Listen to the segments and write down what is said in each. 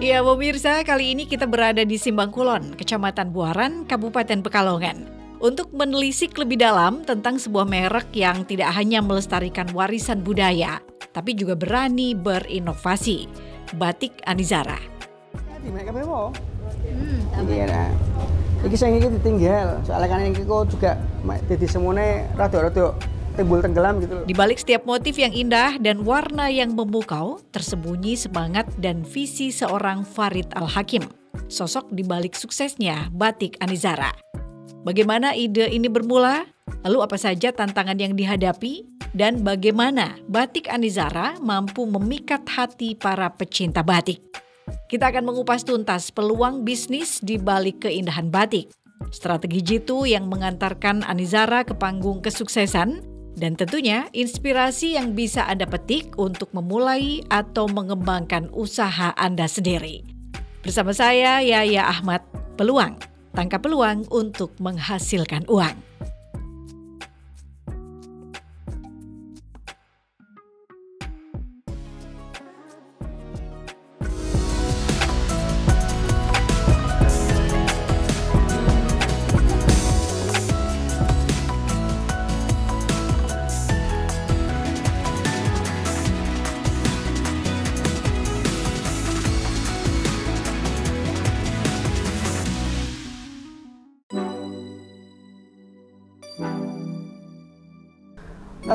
Ya pemirsa, kali ini kita berada di Simbangkulon, Kecamatan Buaran, Kabupaten Pekalongan, untuk menelisik lebih dalam tentang sebuah merek yang tidak hanya melestarikan warisan budaya, tapi juga berani berinovasi, Batik Anizara. Iya, iki sing iki ditinggal, soalnya kan iki kok juga dadi semune rada-rada timbul tenggelam gitu loh. Di balik setiap motif yang indah dan warna yang memukau, tersembunyi semangat dan visi seorang Farid Al-Hakim, sosok di balik suksesnya Batik Anizara. Bagaimana ide ini bermula? Lalu apa saja tantangan yang dihadapi? Dan bagaimana Batik Anizara mampu memikat hati para pecinta batik? Kita akan mengupas tuntas peluang bisnis di balik keindahan batik, strategi jitu yang mengantarkan Anizara ke panggung kesuksesan, dan tentunya inspirasi yang bisa Anda petik untuk memulai atau mengembangkan usaha Anda sendiri. Bersama saya, Yaya Ahmad, Peluang. Tangkap peluang untuk menghasilkan uang.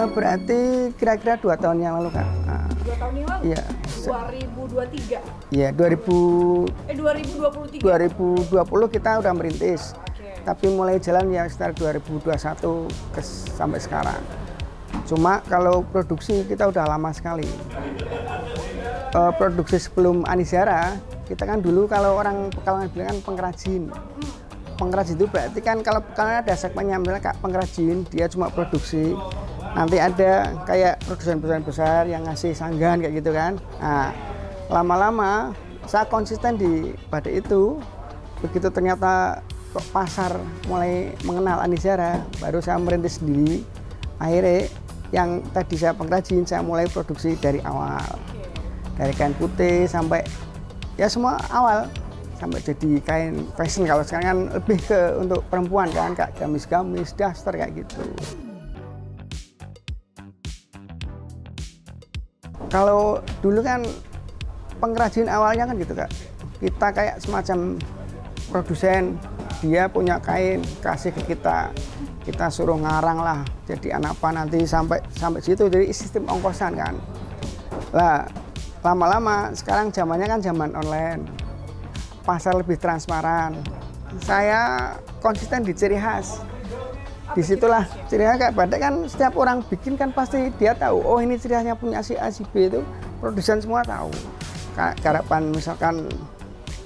Berarti kira-kira 2 tahun yang lalu, Kak. 2 tahun yang lalu? Iya. 2023? Iya, 2023? 2020 kita udah merintis. Oke. Tapi mulai jalan ya sekitar 2021 sampai sekarang. Cuma kalau produksi kita udah lama sekali. Produksi sebelum Anizara, kita kan dulu kalau orang Pekalongan bilang kan pengrajin. Pengrajin itu berarti kan kalau Pekalongan ada segmennya, misalnya Kak pengrajin, dia cuma produksi. Nanti ada kayak produsen-produsen besar yang ngasih sanggan kayak gitu kan. Nah, lama-lama saya konsisten di batik itu. Begitu ternyata kok pasar mulai mengenal Anizara, baru saya merintis sendiri. Akhirnya yang tadi saya pengrajin, saya mulai produksi dari awal. Dari kain putih sampai ya semua awal. Sampai jadi kain fashion, kalau sekarang kan lebih ke untuk perempuan kan, kayak gamis-gamis, daster kayak gitu. Kalau dulu kan pengrajin awalnya kan gitu Kak, kita kayak semacam produsen, dia punya kain kasih ke kita suruh ngarang lah, jadi anak apa nanti sampai situ, jadi sistem ongkosan kan. Lah lama-lama sekarang zamannya kan zaman online, pasar lebih transparan. Saya konsisten di ciri khas. Disitulah ciri khas kayak batik kan, setiap orang bikin kan pasti dia tahu, oh ini ciri khasnya punya si A, si B, itu produsen semua tahu. Kayak garapan misalkan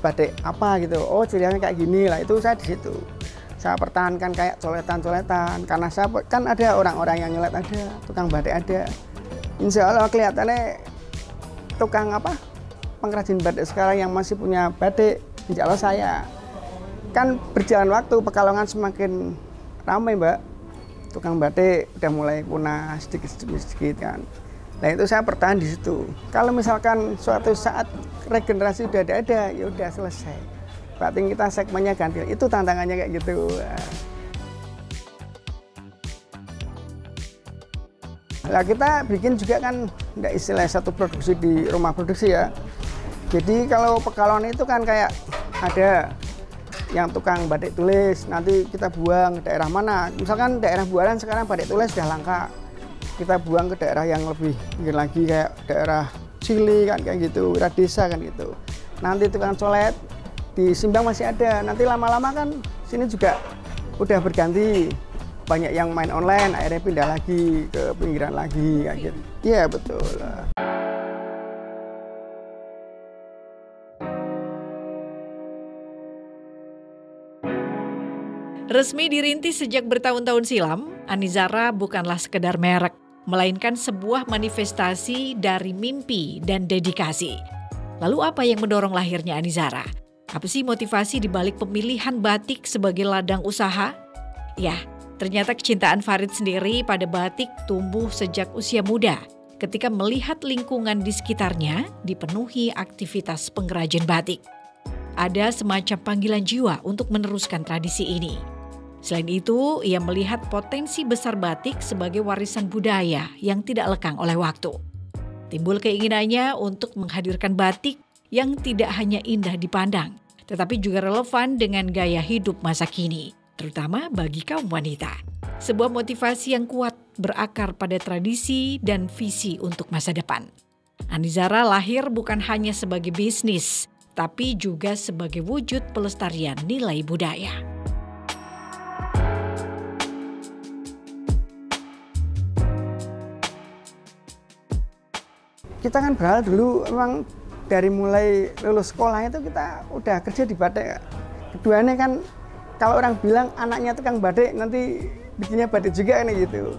batik apa gitu, oh ciri khasnya kayak gini lah, itu saya di situ. Saya pertahankan kayak coletan-coletan, karena saya kan ada orang-orang yang nyolet, ada tukang batik ada. Insya Allah kelihatannya tukang apa pengrajin batik sekarang yang masih punya batik, insya Allah saya. Kan berjalan waktu Pekalongan semakin ramai Mbak, tukang batik udah mulai punah sedikit kan. Nah itu saya bertahan di situ. Kalau misalkan suatu saat regenerasi udah ada, ya udah selesai. Berarti kita segmennya ganti. Itu tantangannya kayak gitu. Nah kita bikin juga kan, nggak istilah satu produksi di rumah produksi ya. Jadi kalau Pekalongan itu kan kayak ada yang tukang batik tulis, nanti kita buang ke daerah mana. Misalkan daerah Buaran sekarang batik tulis sudah langka, kita buang ke daerah yang lebih pinggir lagi kayak daerah Cili kan kayak gitu, daerah desa kan gitu. Nanti tukang colet di Simbang masih ada, nanti lama-lama kan sini juga udah berganti, banyak yang main online, akhirnya pindah lagi ke pinggiran lagi kayak gitu. Iya betul. Resmi dirintis sejak bertahun-tahun silam, Anizara bukanlah sekedar merek, melainkan sebuah manifestasi dari mimpi dan dedikasi. Lalu apa yang mendorong lahirnya Anizara? Apa sih motivasi di balik pemilihan batik sebagai ladang usaha? Ya, ternyata kecintaan Farid sendiri pada batik tumbuh sejak usia muda. ketika melihat lingkungan di sekitarnya dipenuhi aktivitas pengrajin batik. Ada semacam panggilan jiwa untuk meneruskan tradisi ini. Selain itu, ia melihat potensi besar batik sebagai warisan budaya yang tidak lekang oleh waktu. Timbul keinginannya untuk menghadirkan batik yang tidak hanya indah dipandang, tetapi juga relevan dengan gaya hidup masa kini, terutama bagi kaum wanita. Sebuah motivasi yang kuat berakar pada tradisi dan visi untuk masa depan. Anizara lahir bukan hanya sebagai bisnis, tapi juga sebagai wujud pelestarian nilai budaya. Kita kan beralih dulu memang dari mulai lulus sekolah itu kita udah kerja di batik. Keduanya kan kalau orang bilang anaknya tukang batik nanti bikinnya batik juga nih gitu.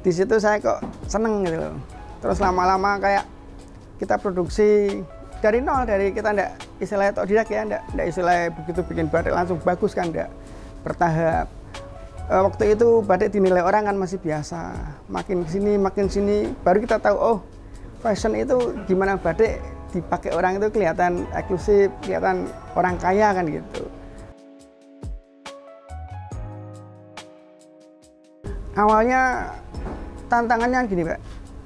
Di situ saya kok seneng gitu loh. Terus lama-lama kayak kita produksi dari nol, dari kita ndak istilahnya otodidak ya, ndak istilahnya begitu bikin batik langsung bagus kan, ndak, bertahap. Waktu itu batik dinilai orang kan masih biasa. Makin sini baru kita tahu oh fashion itu gimana batik dipakai orang itu kelihatan eksklusif, kelihatan orang kaya kan gitu. Awalnya tantangannya gini Pak,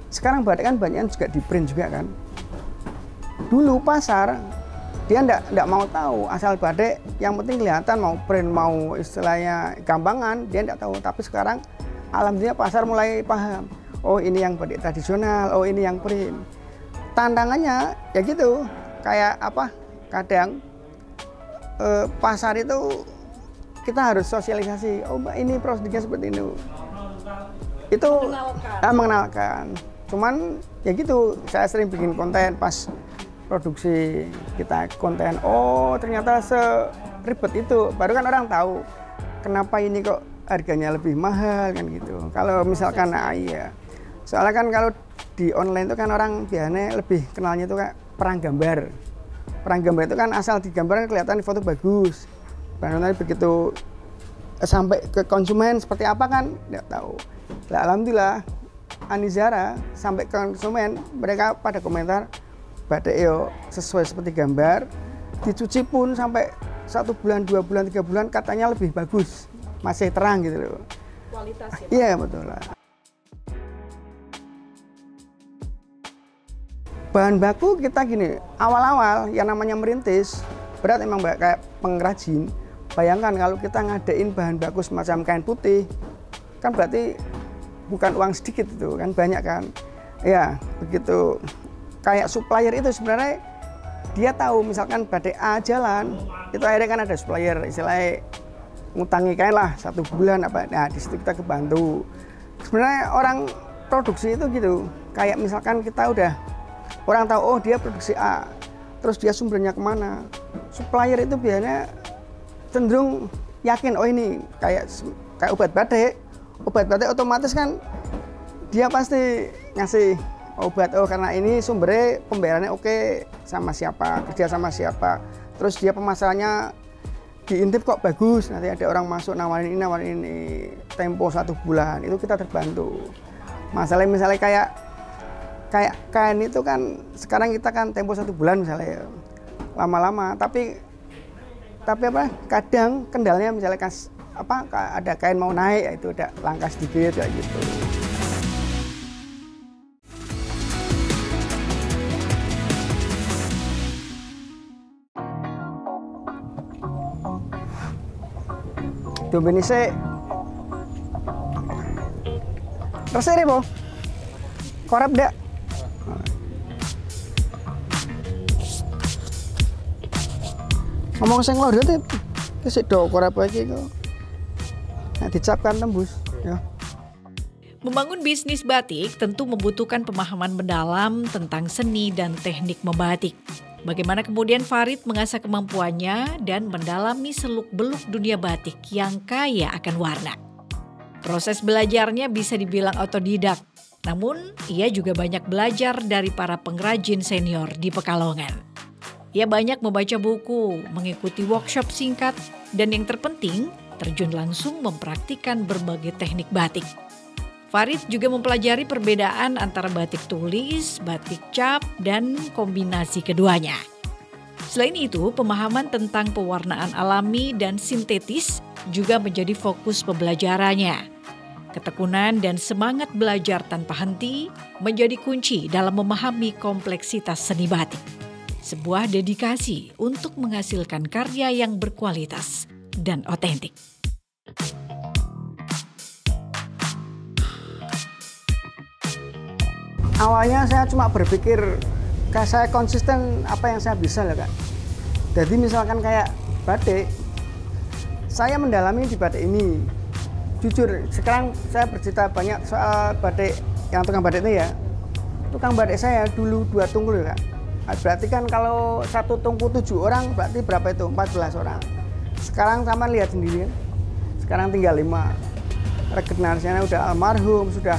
sekarang batik kan banyak juga di print juga kan. Dulu pasar dia ndak mau tahu asal batik, yang penting kelihatan mau print mau istilahnya gampangan dia ndak tahu. Tapi sekarang alhamdulillah pasar mulai paham. Oh ini yang batik tradisional, oh ini yang print. Tantangannya ya gitu, kayak apa? Kadang pasar itu kita harus sosialisasi. Oh mbak ini prosedurnya seperti ini. Itu mengenalkan. Cuman ya gitu, saya sering bikin konten pas produksi kita konten. Oh ternyata seribet itu. Baru kan orang tahu kenapa ini kok harganya lebih mahal kan gitu. Kalau misalkan iya. Soalnya kan kalau di online itu kan orang biasanya lebih kenalnya itu kayak perang gambar. Perang gambar itu kan asal digambar kelihatan foto bagus. Baru nanti begitu sampai ke konsumen seperti apa kan nggak tahu. Nah, alhamdulillah Anizara sampai ke konsumen mereka pada komentar batik yo sesuai seperti gambar. Dicuci pun sampai 1 bulan, 2 bulan, 3 bulan katanya lebih bagus. Masih terang gitu loh. Kualitas ya? Iya betul lah. Bahan baku kita gini, awal-awal yang namanya merintis, berat emang kayak pengrajin. Bayangkan kalau kita ngadain bahan baku semacam kain putih, kan berarti bukan uang sedikit itu, kan banyak kan. Ya, begitu kayak supplier itu sebenarnya dia tahu misalkan batik A jalan, itu akhirnya kan ada supplier, istilahnya ngutangi kain lah 1 bulan apa. Nah, di situ kita kebantu. Sebenarnya orang produksi itu gitu, kayak misalkan kita udah orang tahu oh dia produksi A, terus dia sumbernya kemana. Supplier itu biasanya cenderung yakin oh ini kayak obat batik otomatis kan dia pasti ngasih obat oh karena ini sumbernya pembayarannya oke, sama siapa, kerja sama siapa. Terus dia pemasarannya diintip kok bagus, nanti ada orang masuk nawarin ini tempo 1 bulan, itu kita terbantu. Masalahnya misalnya kayak kain itu kan sekarang kita kan tempo 1 bulan misalnya lama-lama, tapi apa kadang kendalanya misalnya ada kain mau naik itu udah langka sedikit kayak gitu. Dombene sik. Resik po. Korep ndak? Ngomong sing lho dite sik do korep iki kok. Nek dicapkan tembus ya. Membangun bisnis batik tentu membutuhkan pemahaman mendalam tentang seni dan teknik membatik. Bagaimana kemudian Farid mengasah kemampuannya dan mendalami seluk-beluk dunia batik yang kaya akan warna. Proses belajarnya bisa dibilang otodidak, namun ia juga banyak belajar dari para pengrajin senior di Pekalongan. Ia banyak membaca buku, mengikuti workshop singkat, dan yang terpenting terjun langsung mempraktikkan berbagai teknik batik. Farid juga mempelajari perbedaan antara batik tulis, batik cap, dan kombinasi keduanya. Selain itu, pemahaman tentang pewarnaan alami dan sintetis juga menjadi fokus pembelajarannya. Ketekunan dan semangat belajar tanpa henti menjadi kunci dalam memahami kompleksitas seni batik. Sebuah dedikasi untuk menghasilkan karya yang berkualitas dan otentik. Awalnya saya cuma berpikir, kayak saya konsisten apa yang saya bisa lah Kak. Jadi misalkan kayak batik, saya mendalami di batik ini. Jujur, sekarang saya bercerita banyak soal batik, yang tukang batik itu ya. Tukang batik saya dulu 2 tungku ya Kak. Berarti kan kalau 1 tungku 7 orang, berarti berapa itu? 14 orang. Sekarang sama lihat sendiri, sekarang tinggal 5. Regenerasinya udah almarhum, sudah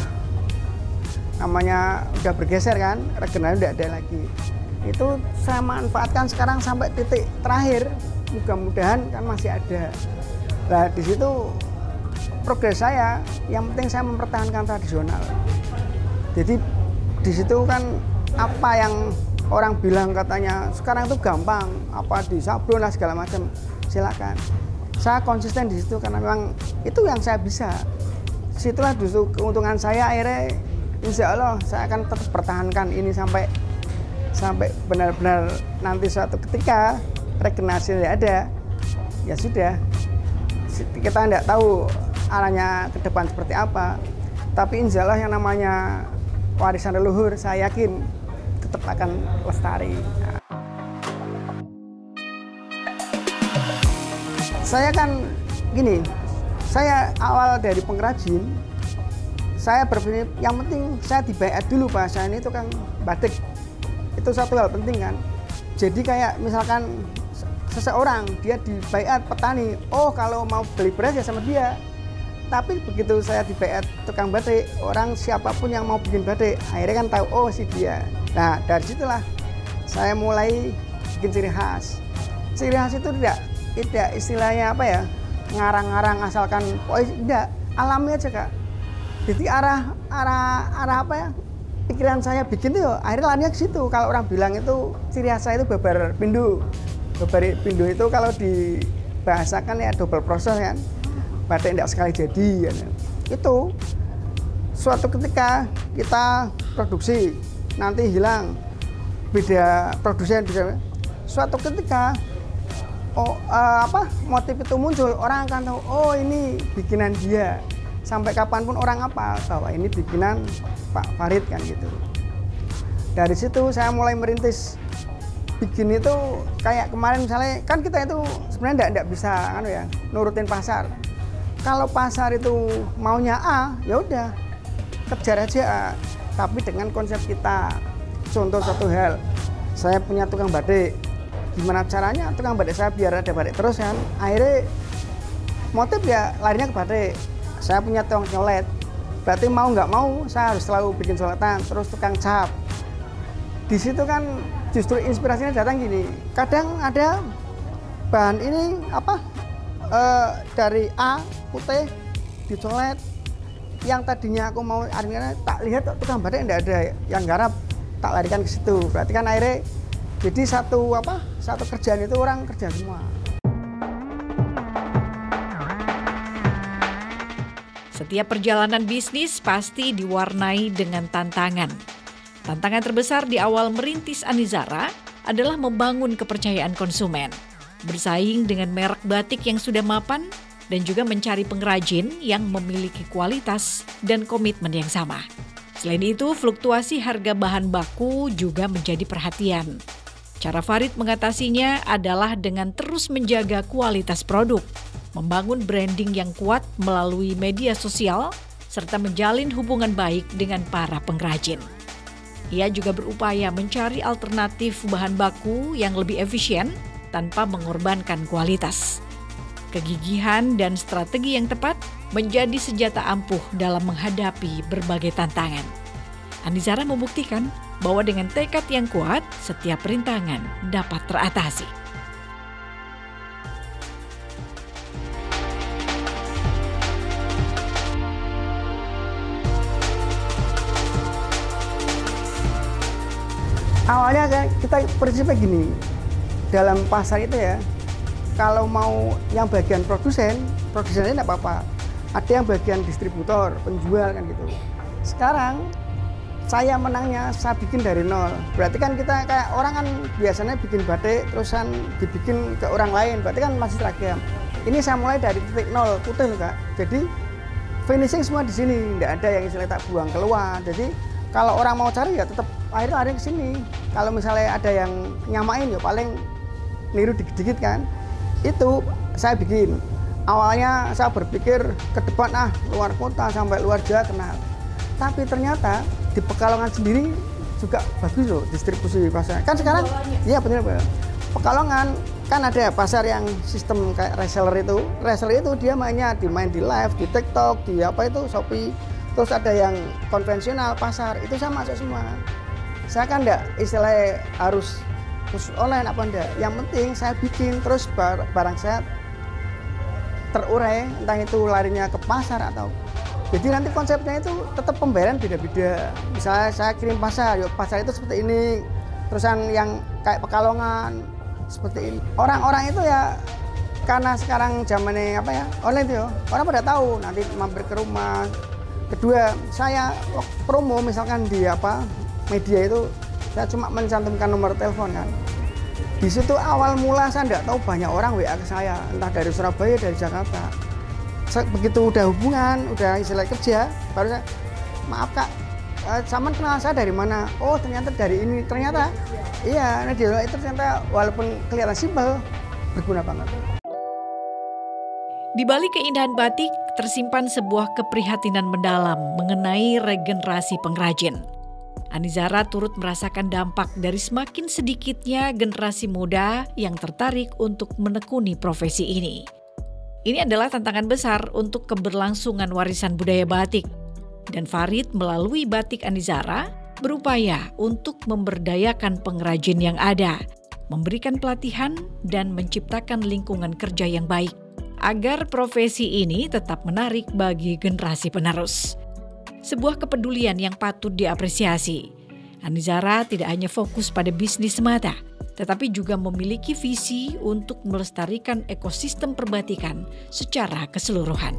namanya udah bergeser kan, regenerasi udah ada lagi. Itu saya manfaatkan sekarang sampai titik terakhir, mudah-mudahan kan masih ada. Nah di situ progres saya, yang penting saya mempertahankan tradisional. Jadi di situ kan apa yang orang bilang katanya sekarang itu gampang, apa di sablon lah segala macam, silakan. Saya konsisten di situ karena memang itu yang saya bisa. Situlah justru keuntungan saya, akhirnya insya Allah saya akan tetap pertahankan ini sampai benar-benar nanti suatu ketika regenerasi ada, ya sudah. Kita tidak tahu arahnya ke depan seperti apa, tapi insya Allah yang namanya warisan leluhur saya yakin tetap akan lestari. Saya kan gini, saya awal dari pengrajin, saya berpikir yang penting saya dibaiat dulu Pak, saya ini tukang batik. Itu satu hal penting kan. Jadi kayak misalkan seseorang dia dibaiat petani, oh kalau mau beli beras ya sama dia. Tapi begitu saya dibaiat tukang batik, orang siapapun yang mau bikin batik, akhirnya kan tahu oh si dia. Nah dari situlah saya mulai bikin ciri khas. Ciri khas itu tidak istilahnya apa ya, ngarang-ngarang asalkan, oh tidak, alami aja Kak. Jadi arah apa ya, pikiran saya bikin itu akhirnya larinya ke situ. Kalau orang bilang itu ciri khas saya itu babar pindu. Babar pindu itu kalau dibahasakan ya double proses kan. Batik tidak sekali jadi ya. Itu suatu ketika kita produksi nanti hilang, beda produsen bisa. Suatu ketika motif itu muncul, orang akan tahu oh ini bikinan dia. Sampai kapanpun orang apal bahwa ini bikinan Pak Farid kan gitu. Dari situ saya mulai merintis bikin itu kayak kemarin misalnya kan kita itu sebenarnya tidak bisa kan ya nurutin pasar. Kalau pasar itu maunya A, ya udah kejar aja A. Tapi dengan konsep kita. Contoh satu hal, saya punya tukang batik. Gimana caranya tukang batik saya biar ada batik terus kan? Akhirnya motif ya larinya ke batik. Saya punya tukang colet, berarti mau nggak mau saya harus selalu bikin coletan, terus tukang cap. Di situ kan justru inspirasinya datang gini, kadang ada bahan ini dari A putih dicolet, yang tadinya aku mau akhirnya tak lihat tukang batik tidak ada yang garap, tak larikan ke situ. Berarti kan akhirnya jadi satu kerjaan itu orang kerja semua. Setiap perjalanan bisnis pasti diwarnai dengan tantangan. Tantangan terbesar di awal merintis Anizara adalah membangun kepercayaan konsumen, bersaing dengan merek batik yang sudah mapan, dan juga mencari pengrajin yang memiliki kualitas dan komitmen yang sama. Selain itu, fluktuasi harga bahan baku juga menjadi perhatian. Cara Farid mengatasinya adalah dengan terus menjaga kualitas produk, membangun branding yang kuat melalui media sosial, serta menjalin hubungan baik dengan para pengrajin. Ia juga berupaya mencari alternatif bahan baku yang lebih efisien tanpa mengorbankan kualitas. Kegigihan dan strategi yang tepat menjadi senjata ampuh dalam menghadapi berbagai tantangan. Anizara membuktikan bahwa dengan tekad yang kuat, setiap rintangan dapat teratasi. Awalnya kan kita prinsipnya gini, dalam pasar itu ya, kalau mau yang bagian produsennya tidak apa-apa. Ada yang bagian distributor, penjual kan gitu. Sekarang saya menangnya, saya bikin dari nol. Berarti kan kita kayak orang kan biasanya bikin batik, terusan dibikin ke orang lain. Berarti kan masih seragam. Ini saya mulai dari titik nol, putih loh Kak. Jadi finishing semua di sini, tidak ada yang istilahnya tak buang keluar. Jadi kalau orang mau cari ya tetap akhirnya ada ke sini. Kalau misalnya ada yang nyamain ya paling niru dikit-dikit kan. Itu saya bikin. Awalnya saya berpikir ke depan luar kota sampai luar Jawa kenal. Tapi ternyata di Pekalongan sendiri juga bagus loh distribusi pasar. Kan sekarang iya benar. Pekalongan kan ada pasar yang sistem kayak reseller itu. Reseller itu dia main di live, di TikTok, di apa itu Shopee. Terus ada yang konvensional pasar, itu saya masuk semua. Saya kan enggak istilahnya harus khusus online apa enggak. Yang penting saya bikin terus barang saya terurai, entah itu larinya ke pasar atau. Jadi nanti konsepnya itu tetap pembayaran beda-beda. Misalnya saya kirim pasar, yuk pasar itu seperti ini. Terusan yang kayak Pekalongan seperti ini. Orang-orang itu ya karena sekarang zamannya apa ya online itu, orang pada tahu nanti mampir ke rumah. Kedua, saya promo misalkan di media itu saya cuma mencantumkan nomor telepon kan. Di situ awal mula saya tidak tahu banyak orang WA ke saya, entah dari Surabaya, dari Jakarta. Begitu udah hubungan, udah istilah kerja, baru saya, maaf Kak, Saman kenal saya dari mana? Oh ternyata dari ini, ternyata iya, itu ternyata walaupun kelihatan simpel, berguna banget. Di balik keindahan batik, tersimpan sebuah keprihatinan mendalam mengenai regenerasi pengrajin. Anizara turut merasakan dampak dari semakin sedikitnya generasi muda yang tertarik untuk menekuni profesi ini. Ini adalah tantangan besar untuk keberlangsungan warisan budaya batik. Dan Farid melalui Batik Anizara berupaya untuk memberdayakan pengrajin yang ada, memberikan pelatihan dan menciptakan lingkungan kerja yang baik, agar profesi ini tetap menarik bagi generasi penerus. Sebuah kepedulian yang patut diapresiasi. Anizara tidak hanya fokus pada bisnis semata, tetapi juga memiliki visi untuk melestarikan ekosistem perbatikan secara keseluruhan.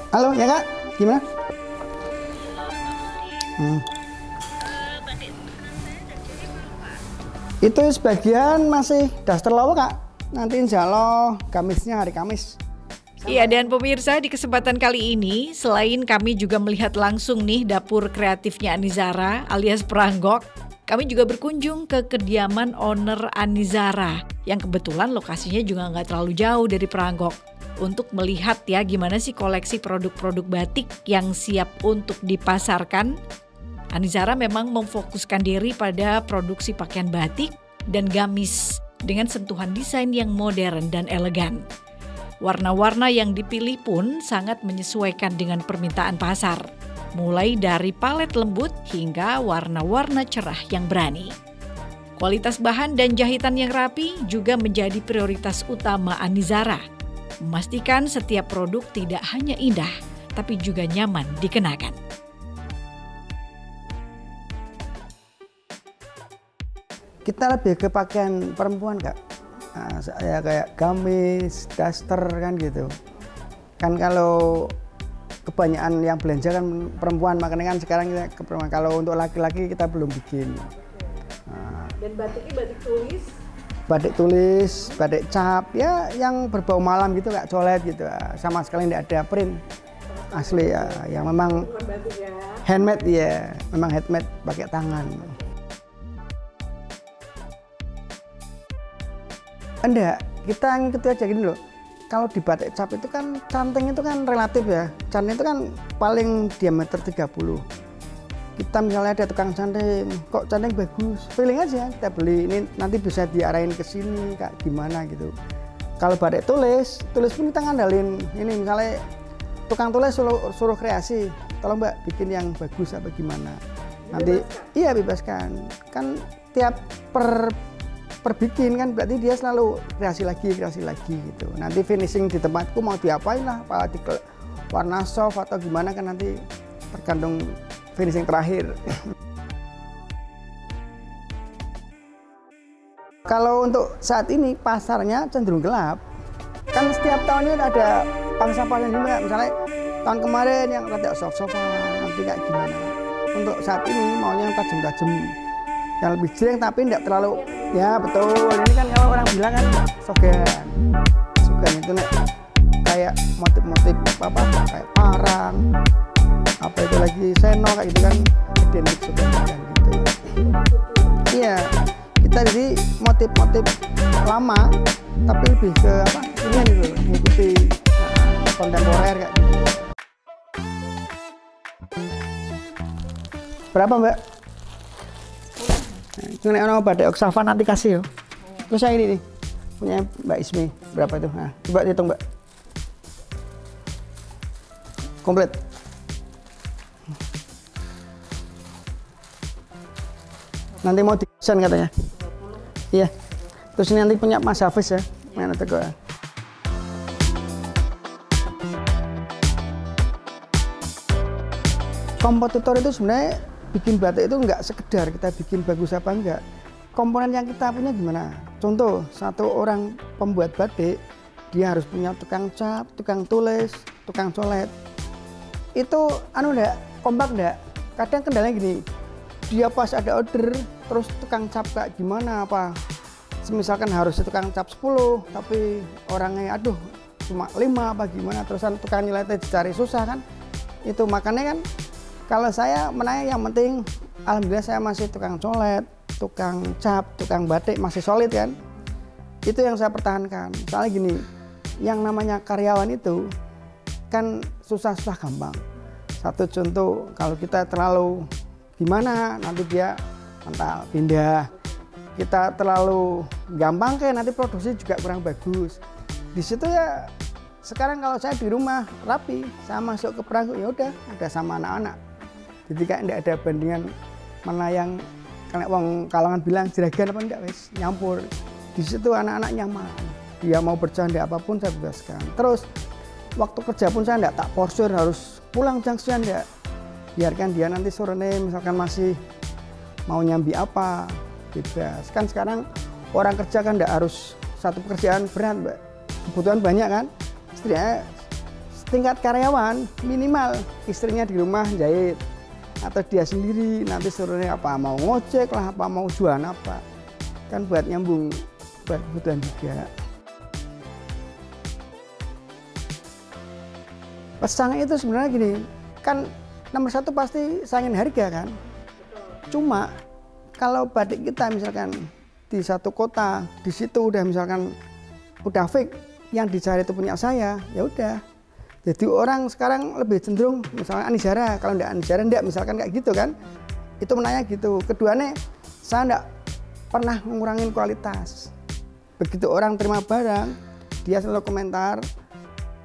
Halo ya Kak, gimana? Itu sebagian masih daster lowo Kak. Nanti insya Allah Kamisnya hari Kamis. Iya, dan pemirsa, di kesempatan kali ini selain kami juga melihat langsung nih dapur kreatifnya Anizara alias Peranggok, kami juga berkunjung ke kediaman owner Anizara yang kebetulan lokasinya juga nggak terlalu jauh dari Peranggok, untuk melihat ya gimana sih koleksi produk-produk batik yang siap untuk dipasarkan. Anizara memang memfokuskan diri pada produksi pakaian batik dan gamis dengan sentuhan desain yang modern dan elegan. Warna-warna yang dipilih pun sangat menyesuaikan dengan permintaan pasar, mulai dari palet lembut hingga warna-warna cerah yang berani. Kualitas bahan dan jahitan yang rapi juga menjadi prioritas utama Anizara, memastikan setiap produk tidak hanya indah, tapi juga nyaman dikenakan. Kita lebih ke pakaian perempuan Kak. Nah, saya kayak gamis, daster kan gitu. Kan kalau kebanyakan yang belanja kan perempuan, makanya kan sekarang kita ke perempuan. Kalau untuk laki-laki kita belum bikin. Nah, dan batiknya batik tulis? Batik tulis, batik cap, ya yang berbau malam gitu Kak, colet gitu. Sama sekali tidak ada print asli ya, yang memang handmade ya, memang handmade pakai tangan. Enggak, kita ngikutin aja gini loh. Kalau di batik cap itu kan canting itu kan relatif ya. Canting itu kan paling diameter 30. Kita misalnya ada tukang canting, kok canting bagus, feeling aja kita beli, ini nanti bisa diarahin ke sini Kak, gimana gitu. Kalau batik tulis pun kita ngandalin ini, misalnya tukang tulis suruh kreasi, tolong Mbak bikin yang bagus apa gimana. Nanti bebaskan. Iya bebaskan. Kan setiap perbikin kan berarti dia selalu kreasi lagi gitu. Nanti finishing di tempatku mau diapain lah, apa di warna soft atau gimana kan nanti tergantung finishing terakhir. Kalau untuk saat ini pasarnya cenderung gelap. Kan setiap tahunnya ada pangsa pasar juga, misalnya tahun kemarin yang rada soft-softan, nanti kayak gimana. Untuk saat ini maunya yang tajam-tajam, yang lebih jreng tapi tidak terlalu, ya betul. Ini kan kalau orang bilang kan sogan itu nek kayak motif-motif apa kayak parang, apa itu lagi seno kayak gitu kan identik sogan gitu. Iya. Kita jadi motif-motif lama tapi lebih ke apa ini gitu mengikuti kontemporer kayak gitu. Berapa Mbak? Nah, ini orang batik Oxava nanti kasih yo. Terus yang ini nih punya Mbak Ismi berapa itu? Nah, coba hitung Mbak. Komplit. Nanti mau desain katanya. Iya. Terus ini nanti punya Mas Hafiz ya. Mana teko ya. Kompetitor itu sebenarnya bikin batik itu nggak sekedar kita bikin bagus apa enggak. Komponen yang kita punya gimana? Contoh, satu orang pembuat batik, dia harus punya tukang cap, tukang tulis, tukang colet. Itu enggak kompak enggak? Kadang kendalanya gini. Dia pas ada order, terus tukang cap kayak gimana apa? Misalkan harus tukang cap 10, tapi orangnya aduh cuma 5 apa gimana, terusan tukang nyeletnya dicari susah kan? Itu makanya kan kalau saya menanya yang penting alhamdulillah saya masih tukang colet, tukang cap, tukang batik masih solid kan? Itu yang saya pertahankan. Soalnya gini, yang namanya karyawan itu kan susah-susah gampang. Satu contoh, kalau kita terlalu gimana nanti dia mental pindah, kita terlalu gampang kayak nanti produksi juga kurang bagus. Di situ ya sekarang kalau saya di rumah rapi, saya masuk ke perangko ya udah sama anak-anak. Jadi kayak tidak ada bandingan mana yang kayak wong kalangan bilang jeragan apa enggak wes nyampur. Di situ anak-anak nyaman, dia mau bercanda apapun saya bebaskan. Terus waktu kerja pun saya enggak tak porsir harus pulang jam sekian enggak. Biarkan dia nanti sorenya misalkan masih mau nyambi apa, bebas. Kan sekarang orang kerja kan enggak harus satu pekerjaan berat, Mbak. Kebutuhan banyak kan. Istrinya tingkat karyawan minimal istrinya di rumah jahit atau dia sendiri nanti sorenya apa mau ngojek lah, apa mau jualan apa. Kan buat nyambung buat kebutuhan juga. Pesannya itu sebenarnya gini, kan nomor satu pasti saingin harga kan. Cuma kalau batik kita misalkan di satu kota, di situ udah misalkan udah fix yang dicari itu punya saya, ya udah. Jadi orang sekarang lebih cenderung misalnya Anizara, kalau enggak Anizara enggak misalkan kayak gitu kan. Itu menanya gitu. Keduanya saya enggak pernah ngurangin kualitas. Begitu orang terima barang, dia selalu komentar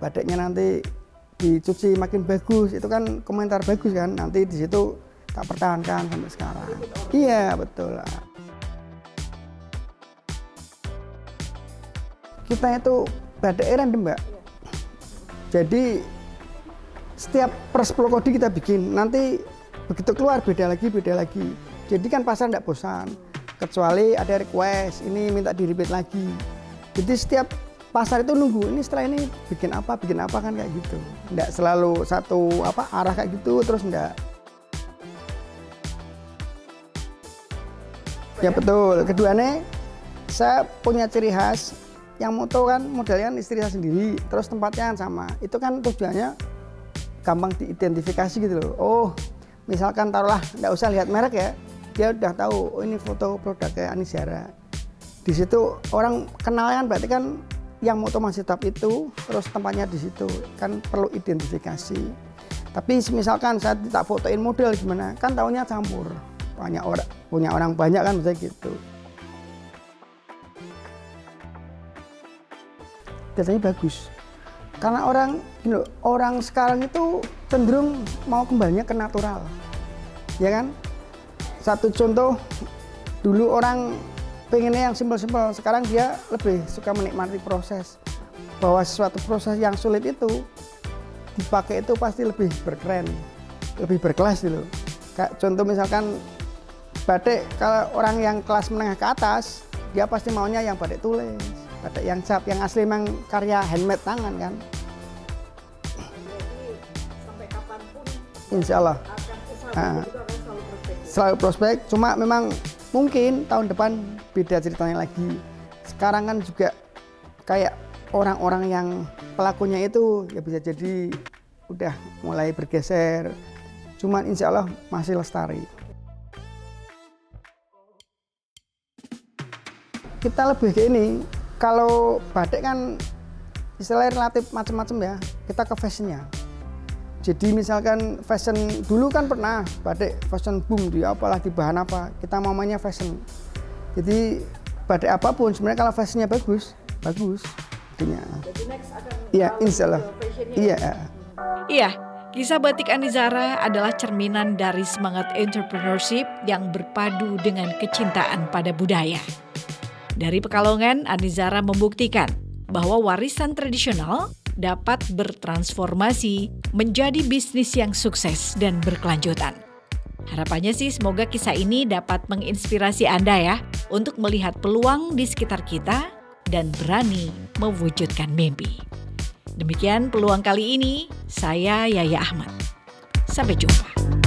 batiknya nanti dicuci makin bagus, itu kan komentar bagus kan, nanti di situ tak pertahankan sampai sekarang. Iya betul lah. Kita itu batik random Mbak. Jadi setiap per 10 kodi kita bikin, nanti begitu keluar beda lagi. Jadi kan pasar tidak bosan, kecuali ada request, ini minta di-repeat lagi. Jadi setiap pasar itu nunggu, ini setelah ini bikin apa kan kayak gitu. Nggak selalu satu arah kayak gitu, terus enggak. Ya betul, keduanya saya punya ciri khas, yang moto kan modelnya istri saya sendiri, terus tempatnya sama. Itu kan tujuannya gampang diidentifikasi gitu loh. Oh, misalkan taruhlah, nggak usah lihat merek ya, dia udah tahu, oh ini foto produknya Anizara. Di situ orang kenal kan, berarti kan yang moto masih tetap itu, terus tempatnya di situ, kan perlu identifikasi. Tapi misalkan saya tak fotoin model gimana, kan tahunya campur. Punya orang banyak kan bisa gitu. Biasanya bagus. Karena orang sekarang itu cenderung mau kembalinya ke natural. Ya kan? Satu contoh, Dulu orang pengennya yang simpel-simpel, sekarang dia lebih suka menikmati proses. Bahwa sesuatu proses yang sulit itu dipakai itu pasti lebih berkeren, lebih berkelas gitu. Kayak contoh misalkan batik, kalau orang yang kelas menengah ke atas, dia pasti maunya yang batik tulis, batik yang cap, yang asli memang karya handmade tangan kan. Sampai kapanpun Insya Allah selalu prospek, cuma memang mungkin tahun depan beda ceritanya lagi. Sekarang kan juga kayak orang-orang yang pelakunya itu ya bisa jadi udah mulai bergeser, cuman insya Allah masih lestari. Kita lebih ke ini, kalau batik kan istilahnya relatif macam-macam ya, kita ke fashionnya. Jadi misalkan fashion dulu kan pernah batik fashion boom di apalah di bahan apa, kita mamanya fashion. Jadi batik apapun sebenarnya kalau fashionnya bagus. Jadi next akan iya, insya Allah. Iya. Iya, kisah batik Anizara adalah cerminan dari semangat entrepreneurship yang berpadu dengan kecintaan pada budaya. Dari Pekalongan, Anizara membuktikan bahwa warisan tradisional dapat bertransformasi menjadi bisnis yang sukses dan berkelanjutan. Harapannya sih semoga kisah ini dapat menginspirasi Anda ya untuk melihat peluang di sekitar kita dan berani mewujudkan mimpi. Demikian peluang kali ini, saya Yaya Ahmad. Sampai jumpa.